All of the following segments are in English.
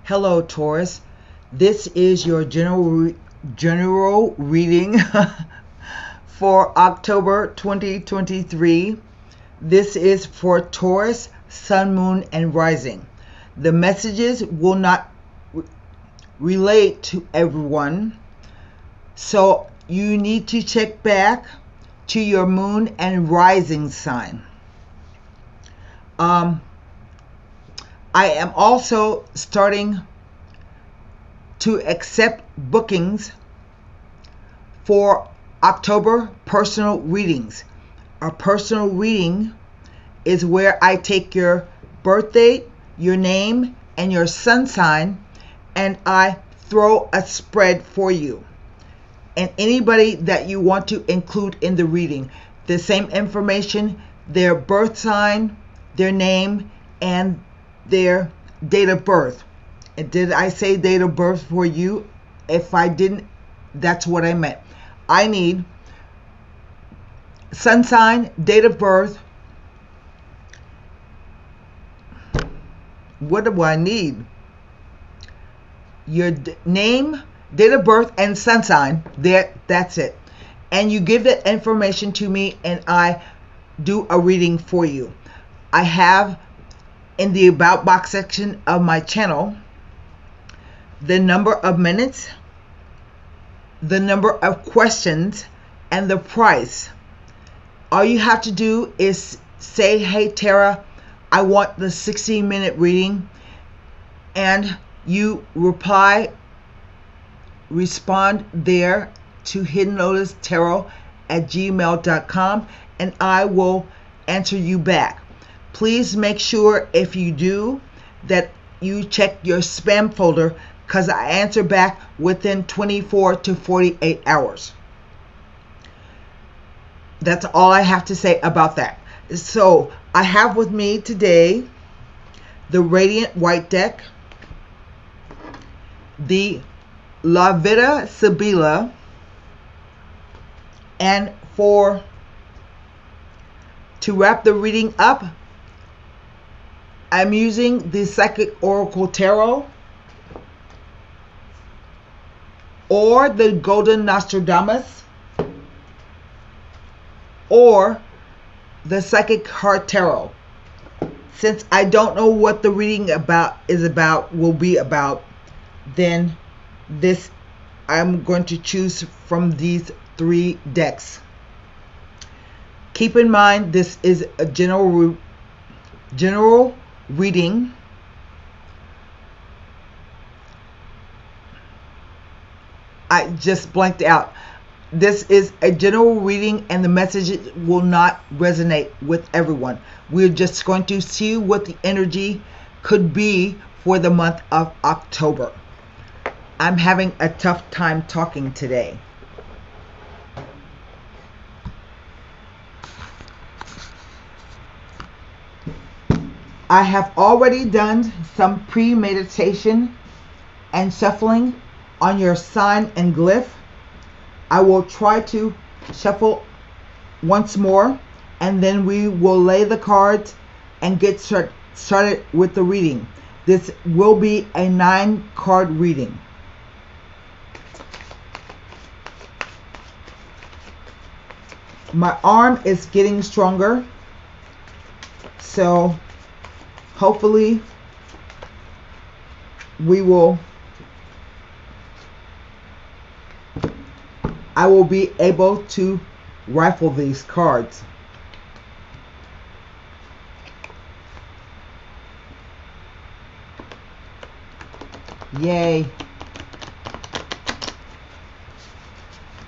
Hello, Taurus. This is your general reading for October 2023. This is for Taurus, Sun, Moon, and Rising. The messages will not relate to everyone, so you need to check back to your Moon and Rising sign. I am also starting to accept bookings for October personal readings. A personal reading is where I take your birth date, your name, and your sun sign, and I throw a spread for you. And anybody that you want to include in the reading, the same information, their birth sign, their name, and their date of birth. And did I say date of birth for you? If I didn't, that's what I meant. I need sun sign, date of birth. What do I need? Your name, date of birth, and sun sign. That's it. And you give that information to me, and I do a reading for you. I have in the About box section of my channel the number of minutes, the number of questions, and the price. All you have to do is say, hey Tara, I want the 60-minute reading, and you respond there to hiddennoticetarot@gmail.com, and I will answer you back. Please make sure, if you do, that you check your spam folder, because I answer back within 24 to 48 hours. That's all I have to say about that. So I have with me today the Radiant White deck, the La Vida Sibila, and to wrap the reading up, I'm using the Psychic Oracle Tarot or the Golden Nostradamus or the Psychic Heart Tarot. Since I don't know what the reading will be about, then I'm going to choose from these three decks. Keep in mind, this is a general reading. I just blanked out. This is a general reading, and the message will not resonate with everyone. We're just going to see what the energy could be for the month of October. I'm having a tough time talking today. I have already done some premeditation and shuffling on your sign and glyph. I will try to shuffle once more, and then we will lay the cards and get started with the reading. This will be a 9-card reading. My arm is getting stronger, so hopefully I will be able to rifle these cards. Yay.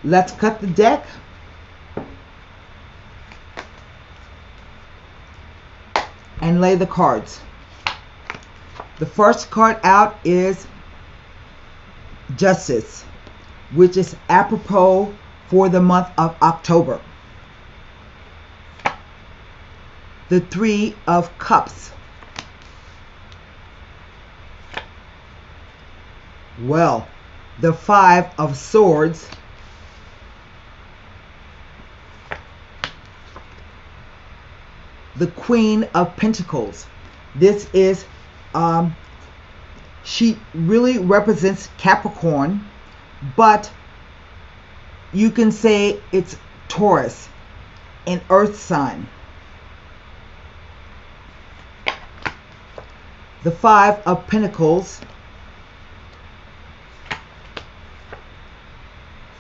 Let's cut the deck. And lay the cards. The first card out is Justice, which is apropos for the month of October. The Three of Cups. Well, the Five of Swords. The Queen of Pentacles. This is She really represents Capricorn, but you can say it's Taurus, an earth sign. The Five of Pentacles,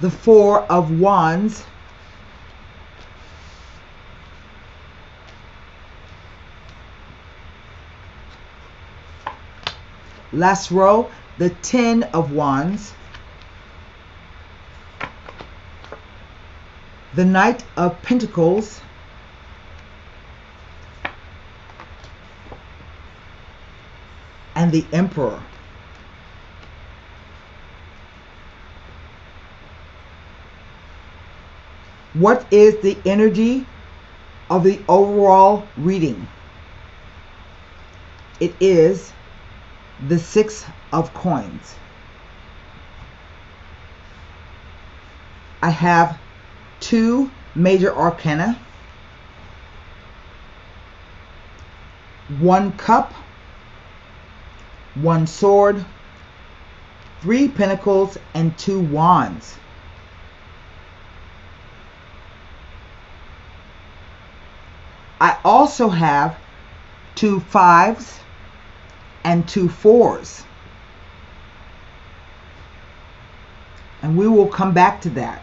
the Four of Wands, last row, the Ten of Wands, the Knight of Pentacles, and the Emperor. What is the energy of the overall reading? It is the Six of Coins. I have two major arcana, one cup, one sword, three pentacles, and two wands. I also have two fives and two fours. And we will come back to that.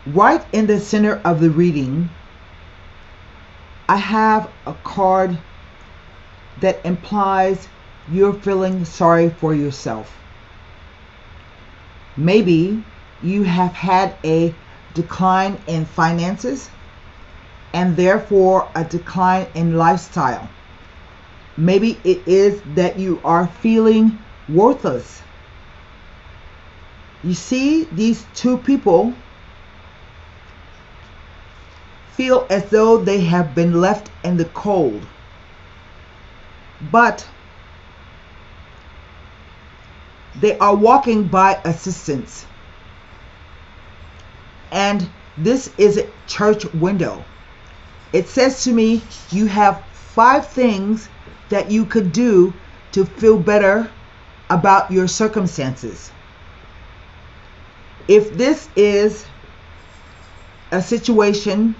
Right in the center of the reading, I have a card that implies you're feeling sorry for yourself. Maybe you have had a decline in finances and therefore a decline in lifestyle. Maybe it is that you are feeling worthless. You see, these two people feel as though they have been left in the cold. But they are walking by assistance. And this is a church window. It says to me, you have 5 things that you could do to feel better about your circumstances. If this is a situation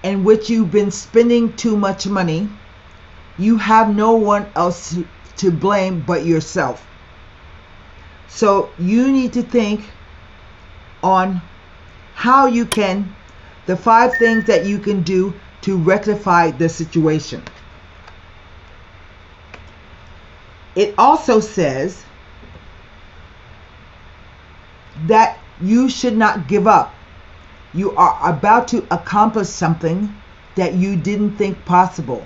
in which you've been spending too much money, you have no one else to blame but yourself. So you need to think on how you can, the 5 things that you can do to rectify the situation. It also says that you should not give up. You are about to accomplish something that you didn't think possible.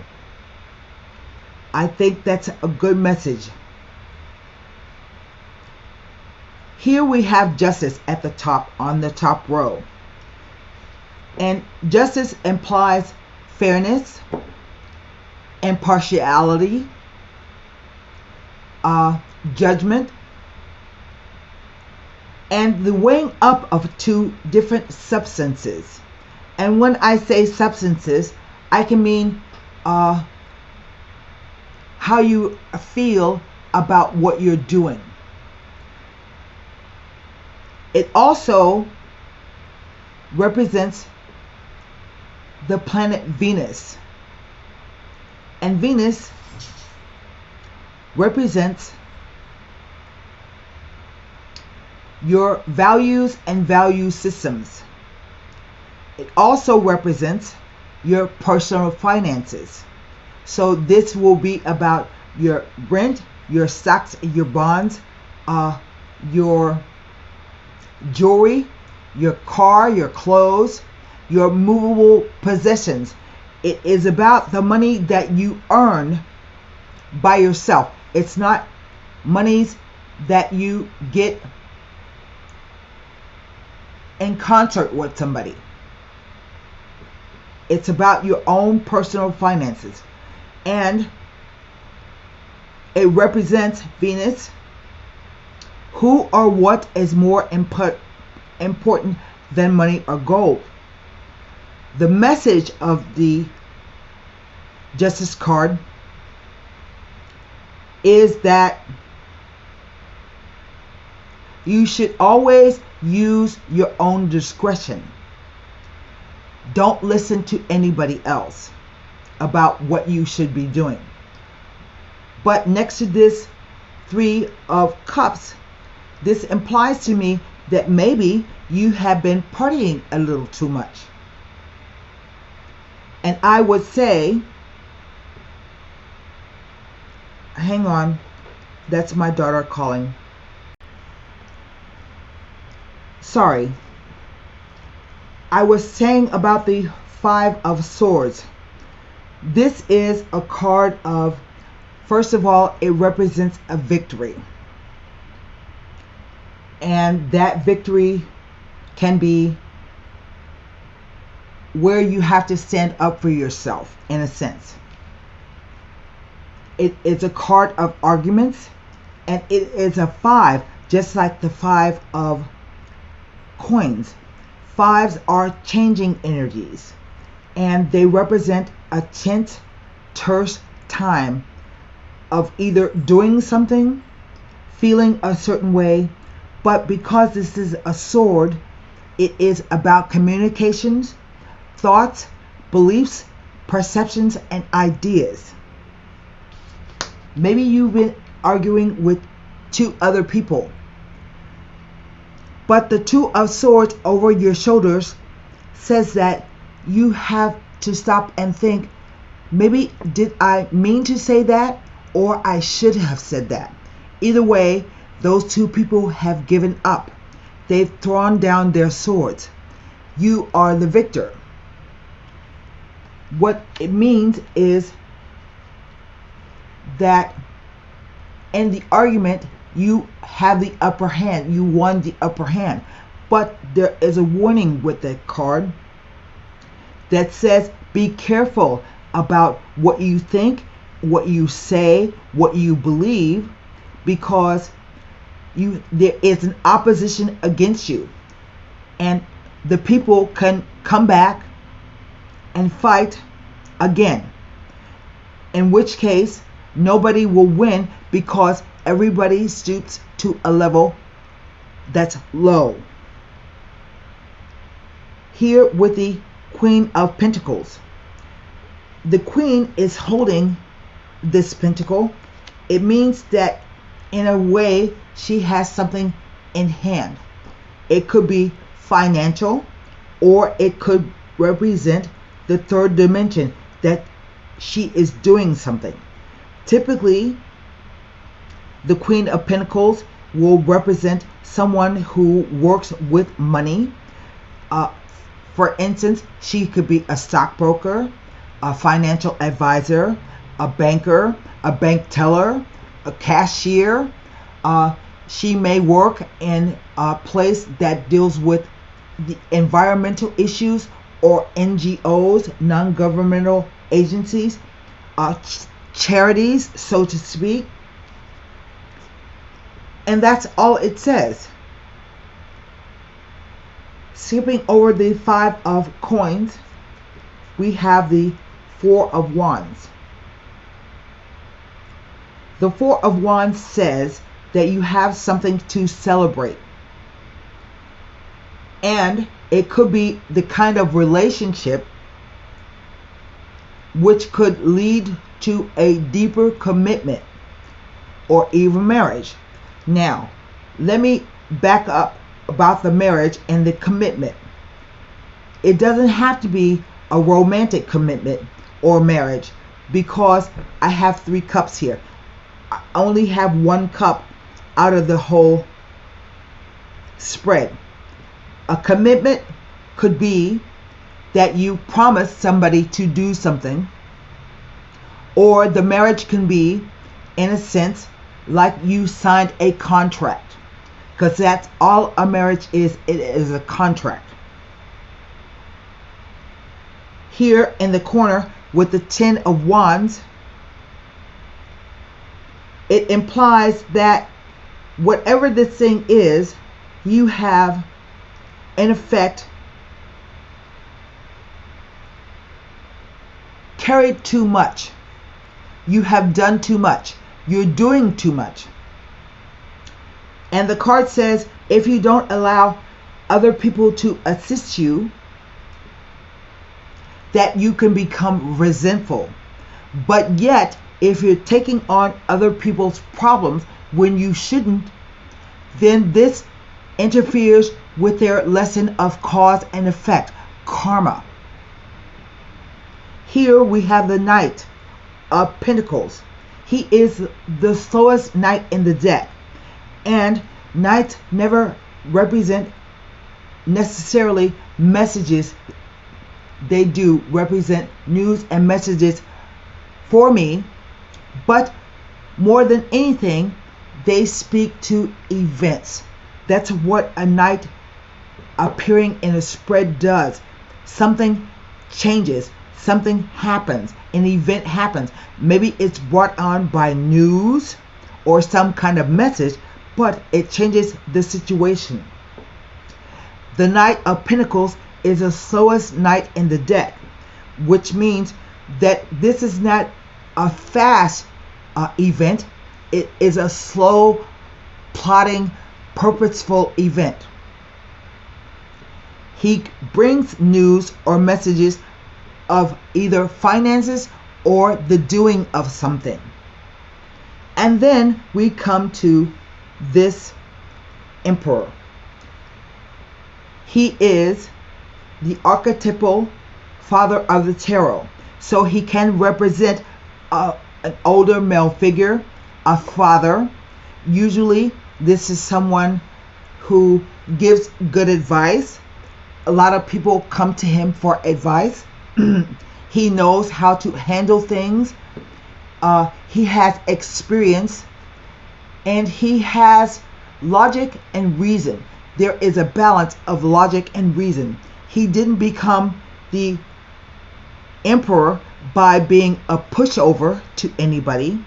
I think that's a good message. Here we have justice at the top, on the top row. And justice implies fairness, impartiality, judgment, and the weighing up of 2 different substances. And when I say substances, I can mean how you feel about what you're doing. It also represents the planet Venus. And Venus represents your values and value systems. It also represents your personal finances. So this will be about your rent, your stocks, your bonds, your jewelry, your car, your clothes, your movable possessions. It is about the money that you earn by yourself. It's not monies that you get in concert with somebody. It's about your own personal finances. And it represents Venus. Who or what is more important than money or gold? The message of the Justice card is that you should always use your own discretion. Don't listen to anybody else about what you should be doing. But next to this Three of Cups, this implies to me that maybe you have been partying a little too much. And I would say, hang on, that's my daughter calling. Sorry. I was saying about the Five of Swords. This is a card of, first of all, it represents a victory. And that victory can be where you have to stand up for yourself, in a sense. It is a card of arguments, and it is a 5, just like the 5 of coins. 5s are changing energies, and they represent a tense, terse time of either doing something, feeling a certain way, but because this is a sword, it is about communications, thoughts, beliefs, perceptions, and ideas. Maybe you've been arguing with 2 other people, but the 2 of Swords over your shoulders says that you have to stop and think, maybe did I mean to say that, or I should have said that. Either way, those 2 people have given up. They've thrown down their swords. You are the victor. What it means is that in the argument, you have the upper hand. You won the upper hand. But there is a warning with that card that says be careful about what you think, what you say, what you believe, because there is an opposition against you, and the people can come back and fight again, in which case nobody will win because everybody stoops to a level that's low. Here with the Queen of Pentacles, the Queen is holding this pentacle. It means that in a way she has something in hand. It could be financial, or it could represent the 3rd dimension, that she is doing something. Typically, the Queen of Pentacles will represent someone who works with money. For instance, she could be a stockbroker, a financial advisor, a banker, a bank teller, a cashier. She may work in a place that deals with the environmental issues, or NGOs, non-governmental agencies, charities, so to speak. And that's all it says. Skipping over the 5 of coins, we have the 4 of wands. The 4 of wands says that you have something to celebrate. And it could be the kind of relationship which could lead to a deeper commitment or even marriage. Now, let me back up about the marriage and the commitment. It doesn't have to be a romantic commitment or marriage, because I have 3 cups here. I only have 1 cup out of the whole spread. A commitment could be that you promise somebody to do something, or the marriage can be, in a sense, like you signed a contract, because that's all a marriage is. It is a contract. Here in the corner with the 10 of wands, it implies that whatever this thing is, you have, in effect, carried too much. You have done too much. You're doing too much. And the card says if you don't allow other people to assist you, that you can become resentful. But yet, if you're taking on other people's problems when you shouldn't, then this interferes with their lesson of cause and effect, karma. Here we have the Knight of Pentacles. He is the slowest knight in the deck. And knights never represent necessarily messages. They do represent news and messages for me, but more than anything, they speak to events. That's what a knight appearing in a spread does. Something changes, something happens, an event happens. Maybe it's brought on by news or some kind of message, but it changes the situation. The Knight of Pentacles is the slowest knight in the deck, which means that this is not a fast event. It is a slow, plotting, purposeful event. He brings news or messages of either finances or the doing of something. And then we come to this Emperor. He is the archetypal father of the tarot. So he can represent an older male figure, a father. Usually this is someone who gives good advice. A lot of people come to him for advice. He knows how to handle things. He has experience, and he has logic and reason. There is a balance of logic and reason. He didn't become the emperor by being a pushover to anybody,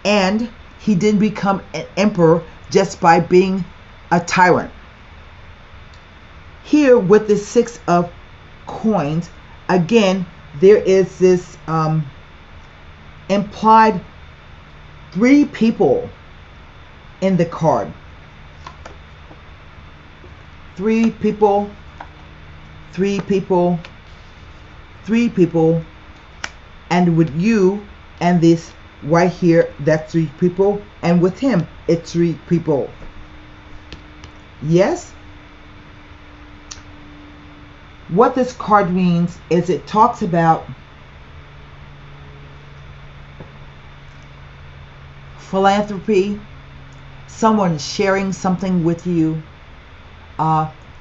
and he didn't become an emperor just by being a tyrant. Here with the Six of Coins, again, there is this implied three people in the card. Three people, three people, three people, and with you and this right here, that's three people, and with him, it's three people. Yes? What this card means is it talks about philanthropy, someone sharing something with you,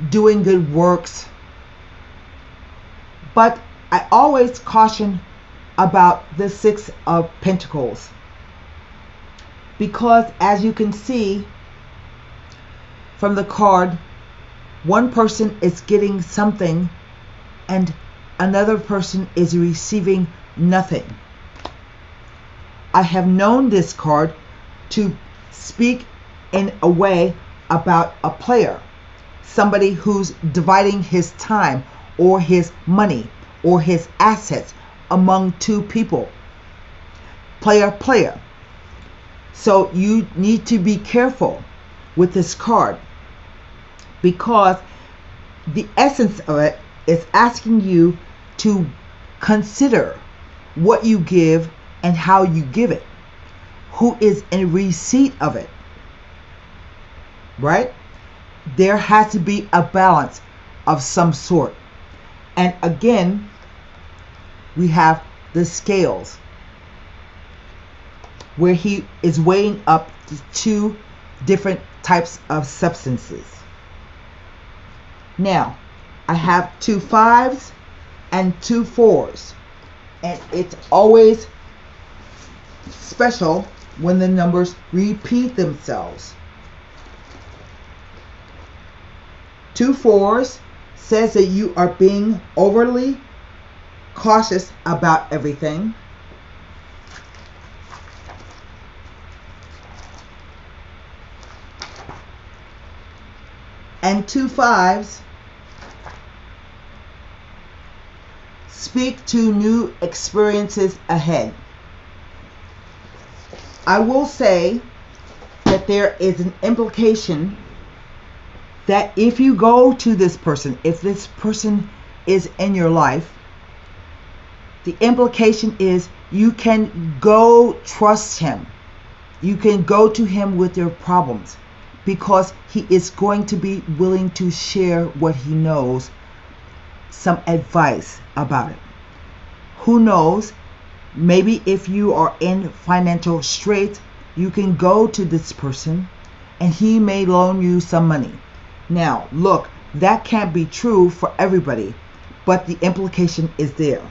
doing good works. But I always caution about the Six of Pentacles, because as you can see from the card, one person is getting something and another person is receiving nothing. I have known this card to speak in a way about a player, somebody who's dividing his time or his money or his assets among two people. Player. So you need to be careful with this card, because the essence of it is asking you to consider what you give and how you give it. Who is in receipt of it? Right? There has to be a balance of some sort. And again, we have the scales, where he is weighing up the two different types of substances. Now, I have 2 5s and 2 4s, and it's always special when the numbers repeat themselves. 2 4s says that you are being overly cautious about everything. And 2 5s speak to new experiences ahead. I will say that there is an implication that if you go to this person, if this person is in your life, the implication is you can go trust him. You can go to him with your problems because he is going to be willing to share what he knows, some advice about it. Who knows? Maybe if you are in financial straits, you can go to this person and he may loan you some money. Now, look, that can't be true for everybody, but the implication is there.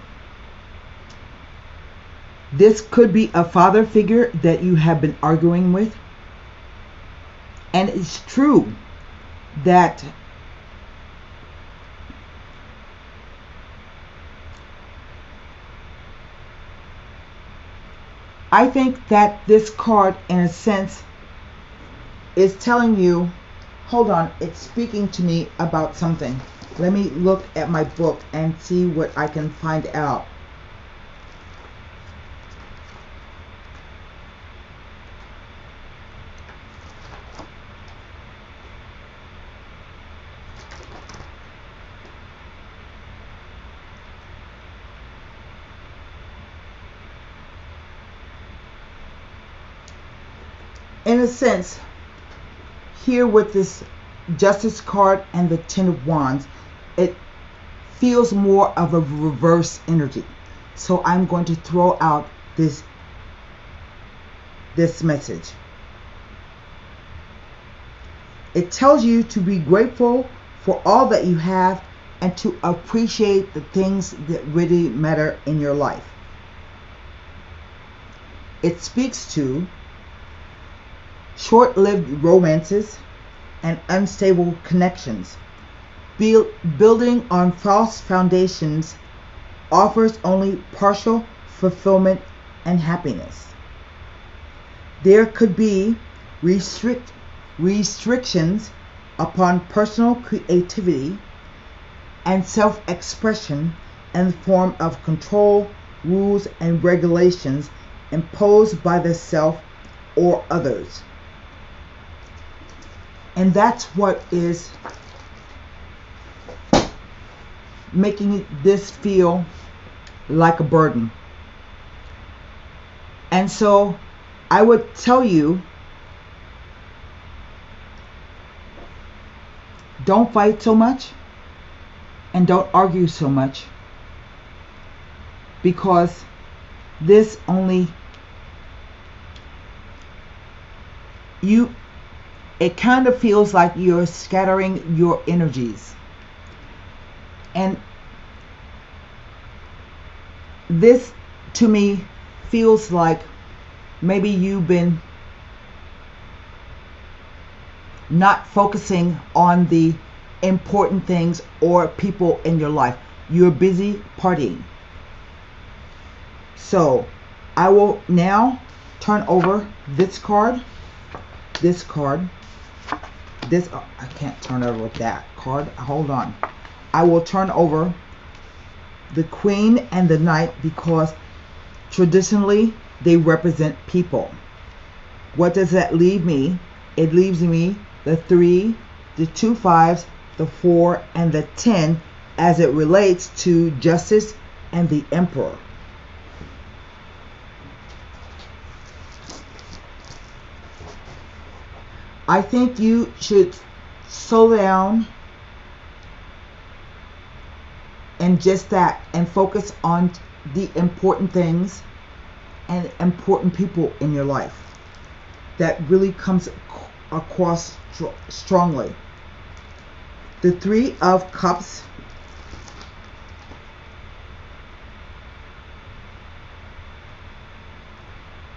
This could be a father figure that you have been arguing with. And it's true that I think that this card, in a sense, is telling you, hold on, it's speaking to me about something. Let me look at my book and see what I can find out. In a sense, here with this Justice card and the Ten of Wands, it feels more of a reverse energy. So I'm going to throw out this message. It tells you to be grateful for all that you have and to appreciate the things that really matter in your life. It speaks to short-lived romances and unstable connections. Building on false foundations offers only partial fulfillment and happiness. There could be restrictions upon personal creativity and self-expression in the form of control, rules, and regulations imposed by the self or others. And that's what is making this feel like a burden. And so I would tell you, don't fight so much and don't argue so much, because this only it kind of feels like you're scattering your energies. And this to me feels like maybe you've been not focusing on the important things or people in your life. You're busy partying. So I will now turn over this card. I can't turn over with that card. Hold on. I will turn over the Queen and the Knight because traditionally they represent people. What does that leave me? It leaves me the 3, the 2 5s, the 4, and the 10 as it relates to Justice and the Emperor. I think you should slow down and just that, and focus on the important things and important people in your life. That really comes across strongly. The 3 of Cups,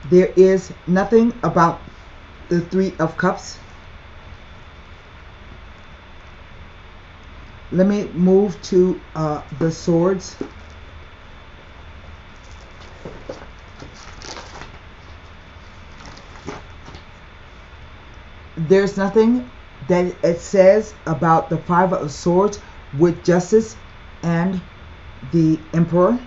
there is nothing about the 3 of Cups. Let me move to the Swords. There's nothing that it says about the 5 of Swords with Justice and the Emperor.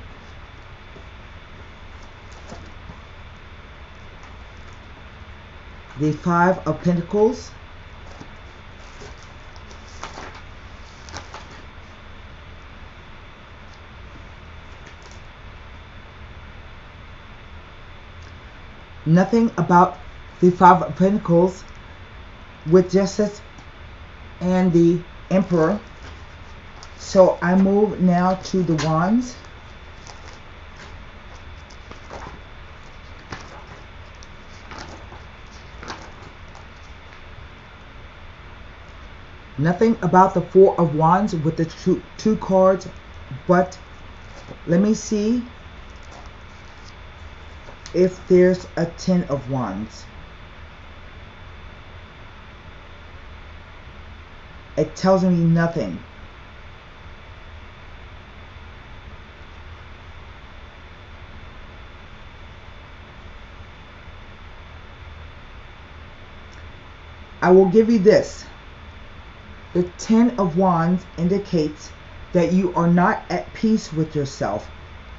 the Five of Pentacles, nothing about the Five of Pentacles with Justice and the Emperor. So I move now to the Wands. Nothing about the Four of Wands with the two cards, but let me see if there's a Ten of Wands. It tells me nothing. I will give you this. The Ten of Wands indicates that you are not at peace with yourself,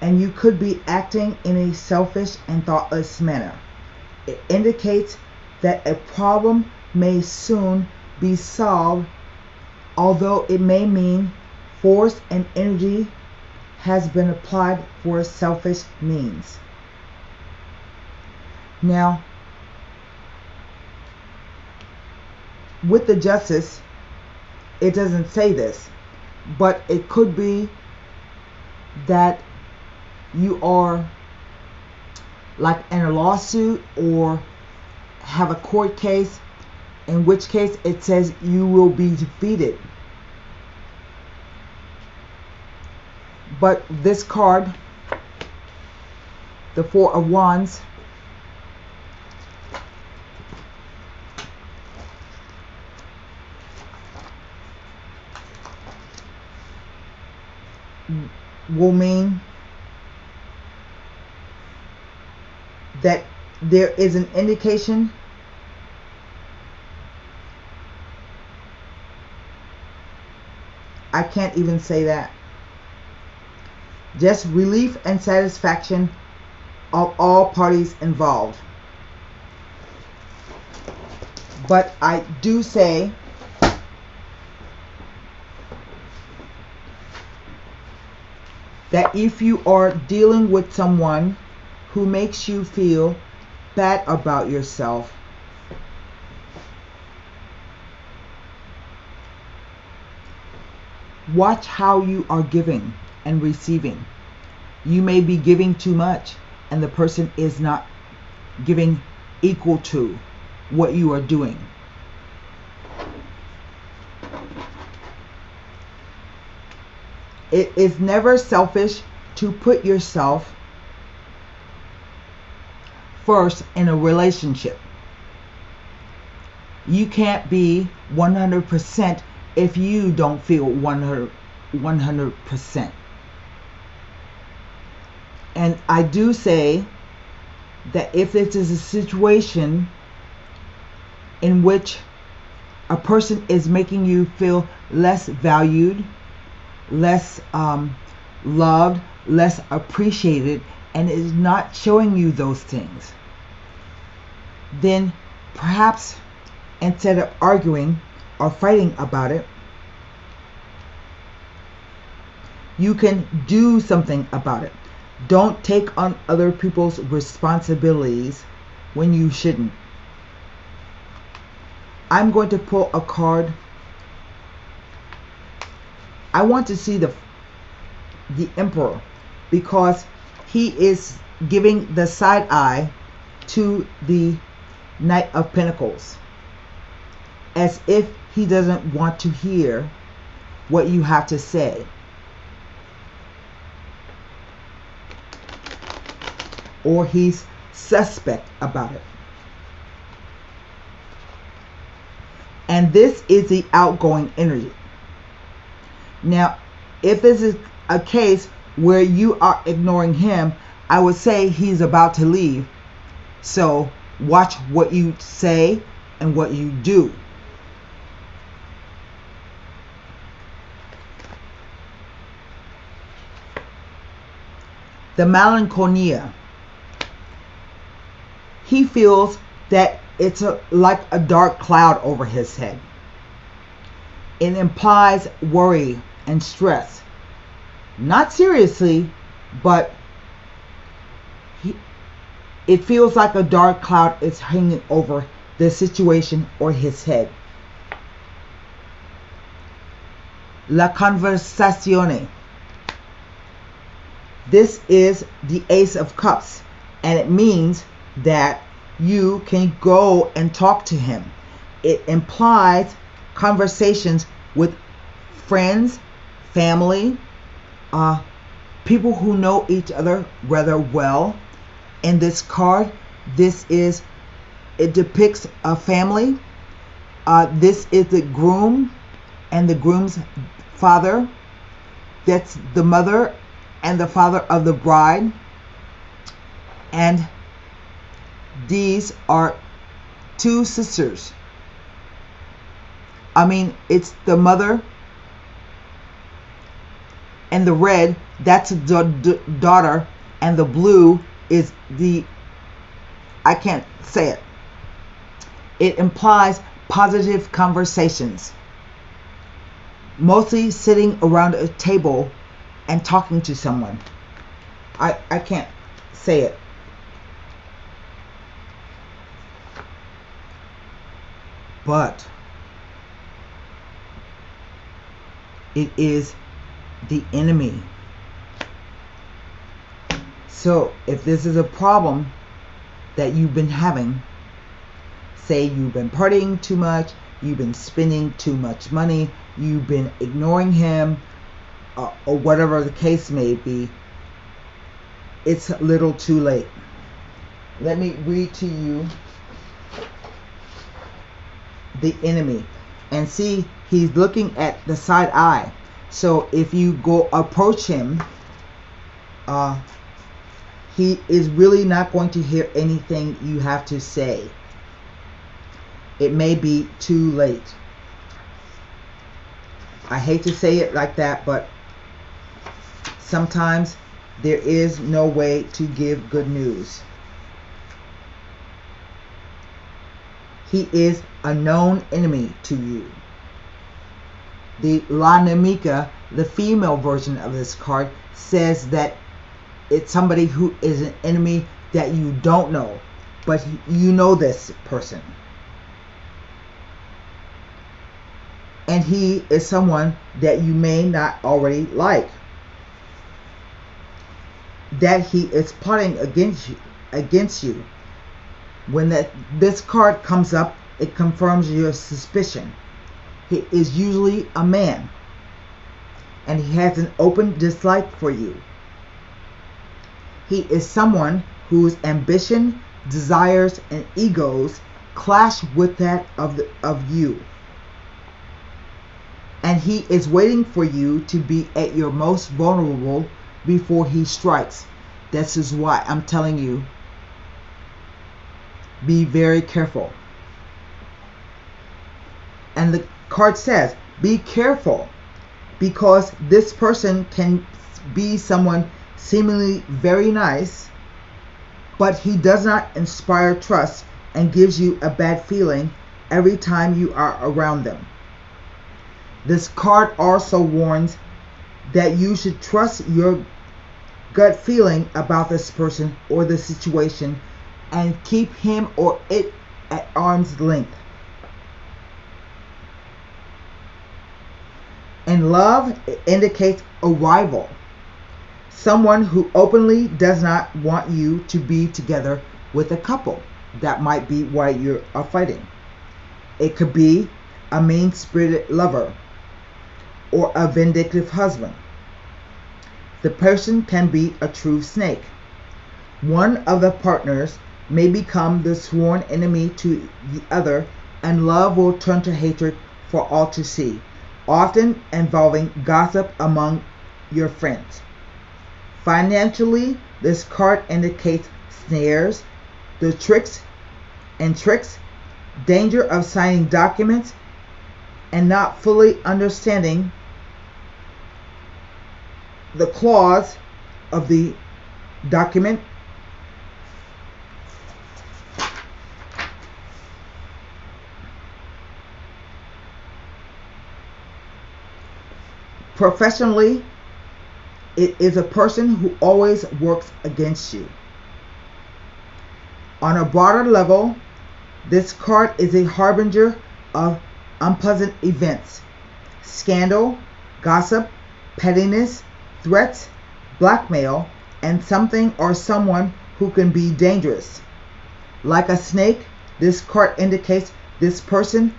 and you could be acting in a selfish and thoughtless manner. It indicates that a problem may soon be solved, although it may mean force and energy has been applied for selfish means. Now, with the Justice, it doesn't say this, but it could be that you are like in a lawsuit or have a court case, in which case it says you will be defeated. But this card, the Four of Wands, will mean that there is an indication I can't even say that. Just relief and satisfaction of all parties involved. But I do say that if you are dealing with someone who makes you feel bad about yourself, watch how you are giving and receiving. You may be giving too much and the person is not giving equal to what you are doing. It is never selfish to put yourself first in a relationship. You can't be 100% if you don't feel 100%. And I do say that if it is a situation in which a person is making you feel less valued, less loved, less appreciated, and is not showing you those things, then perhaps instead of arguing or fighting about it, you can do something about it. Don't take on other people's responsibilities when you shouldn't. I'm going to pull a card. I want to see the Emperor, because he is giving the side eye to the Knight of Pentacles, as if he doesn't want to hear what you have to say, or he's suspect about it. And this is the outgoing energy. Now, if this is a case where you are ignoring him, I would say he's about to leave. So watch what you say and what you do. The Melancholia. He feels that it's like a dark cloud over his head. It implies worry and stress. Not seriously, but it feels like a dark cloud is hanging over the situation or his head. La conversazione. This is the Ace of Cups, and it means that you can go and talk to him. It implies conversations with friends, family, people who know each other rather well. In this card, it depicts a family. This is the groom and the groom's father. That's the mother and the father of the bride. And these are two sisters. I mean, it's the mother, and the red, that's the daughter, and the blue is I can't say it. It implies positive conversations, mostly sitting around a table and talking to someone. I can't say it. But it is the enemy. So if this is a problem that you've been having, say you've been partying too much, you've been spending too much money, you've been ignoring him, or whatever the case may be, it's a little too late. Let me read to you the enemy. And see, he's looking at the side eye. So if you go approach him, he is really not going to hear anything you have to say. It may be too late. I hate to say it like that, but sometimes there is no way to give good news. He is a known enemy to you. The La Nemica, the female version of this card, says that it's somebody who is an enemy that you don't know, but you know this person. And he is someone that you may not already like. That he is plotting against you. When this card comes up, it confirms your suspicion. He is usually a man, and he has an open dislike for you. He is someone whose ambition, desires, and egos clash with that of you. And he is waiting for you to be at your most vulnerable before he strikes. This is why I'm telling you, be very careful. And the card says, be careful, because this person can be someone seemingly very nice, but he does not inspire trust and gives you a bad feeling every time you are around them. This card also warns that you should trust your gut feeling about this person or the situation and keep him or it at arm's length. In love, it indicates a rival, someone who openly does not want you to be together with a couple. That might be why you are fighting. It could be a mean-spirited lover or a vindictive husband. The person can be a true snake. One of the partners may become the sworn enemy to the other, and love will turn to hatred for all to see, often involving gossip among your friends. Financially, this card indicates snares, the tricks, danger of signing documents and not fully understanding the clause of the document, Professionally, it is a person who always works against you. On a broader level, this card is a harbinger of unpleasant events, scandal, gossip, pettiness, threats, blackmail, and something or someone who can be dangerous. Like a snake, this card indicates this person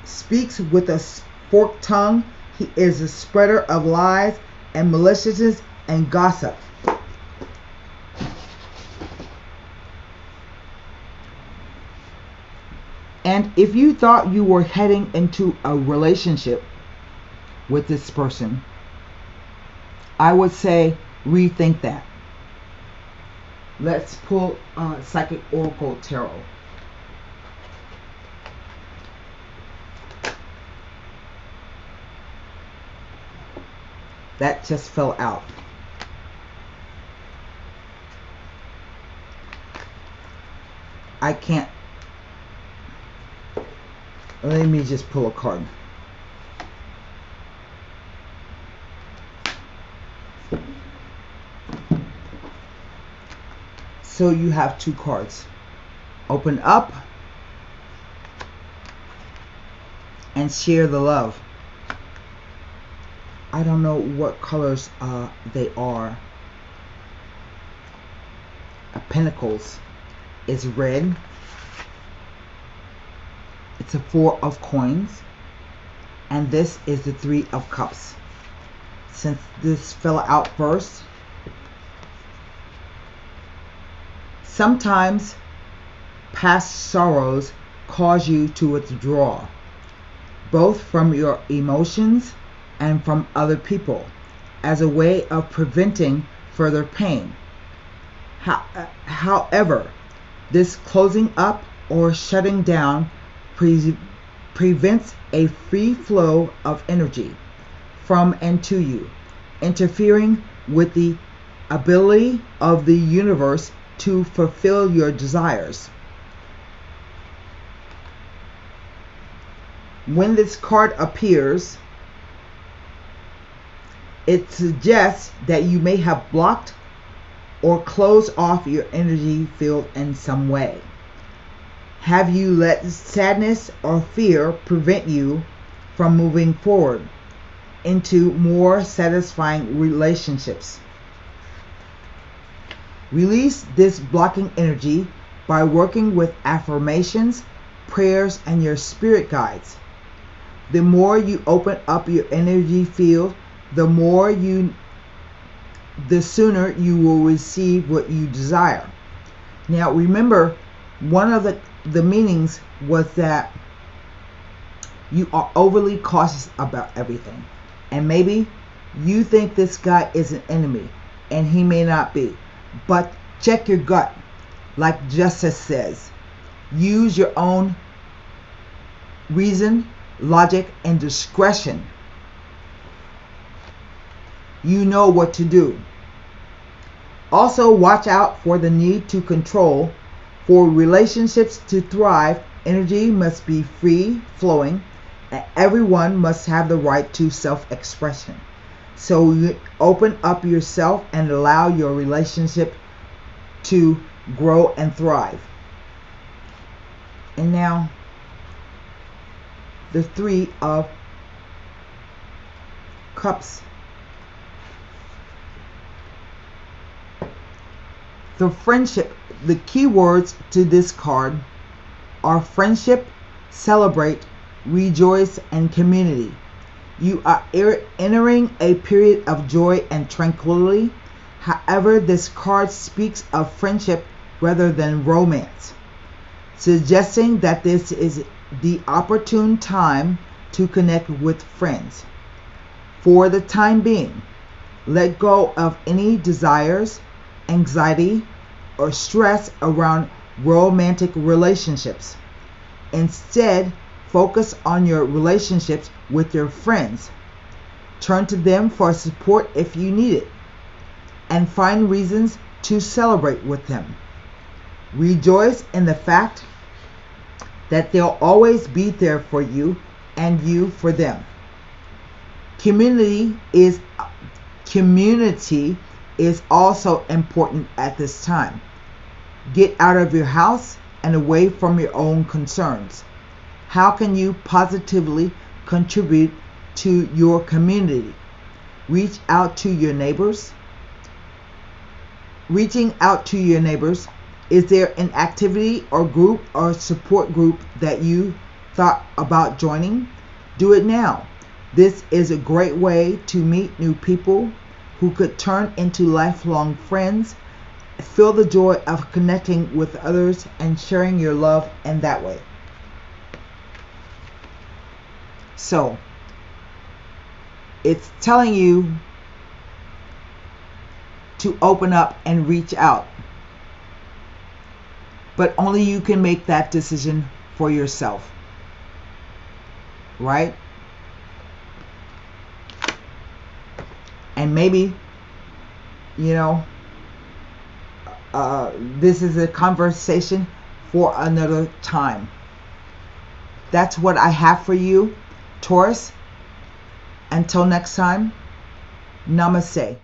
speaks with a forked tongue. He is a spreader of lies and maliciousness and gossip. And if you thought you were heading into a relationship with this person, I would say rethink that. Let's pull Psychic Oracle Tarot. That just fell out. I can't. Let me just pull a card. So you have two cards. Open up and share the love. I don't know what colors they are. Pentacles is red. It's a 4 of coins. And this is the 3 of cups. Since this fell out first, sometimes past sorrows cause you to withdraw, both from your emotions and from other people, as a way of preventing further pain. However, this closing up or shutting down prevents a free flow of energy from and to you, interfering with the ability of the universe to fulfill your desires. When this card appears, it suggests that you may have blocked or closed off your energy field in some way. Have you let sadness or fear prevent you from moving forward into more satisfying relationships? Release this blocking energy by working with affirmations, prayers, and your spirit guides. The more you open up your energy field, the sooner you will receive what you desire. Now remember, one of the meanings was that you are overly cautious about everything. And maybe you think this guy is an enemy, and he may not be. But check your gut. Like Justice says, use your own reason, logic, and discretion. You know what to do. Also, watch out for the need to control. For relationships to thrive, energy must be free flowing, and everyone must have the right to self-expression. So you open up yourself and allow your relationship to grow and thrive. And now, the 3 of Cups. The friendship, the key words to this card are friendship, celebrate, rejoice, and community. You are entering a period of joy and tranquility. However, this card speaks of friendship rather than romance, suggesting that this is the opportune time to connect with friends. For the time being, let go of any desires, anxiety, or stress around romantic relationships. Instead, focus on your relationships with your friends. Turn to them for support if you need it, and find reasons to celebrate with them. Rejoice in the fact that they'll always be there for you and you for them. Community is also important at this time. Get out of your house and away from your own concerns. How can you positively contribute to your community? Reach out to your neighbors. Reaching out to your neighbors. Is there an activity or group or support group that you thought about joining? Do it now. This is a great way to meet new people who could turn into lifelong friends. Feel the joy of connecting with others and sharing your love in that way. So, it's telling you to open up and reach out. But only you can make that decision for yourself. Right? And maybe, this is a conversation for another time. That's what I have for you, Taurus. Until next time, namaste.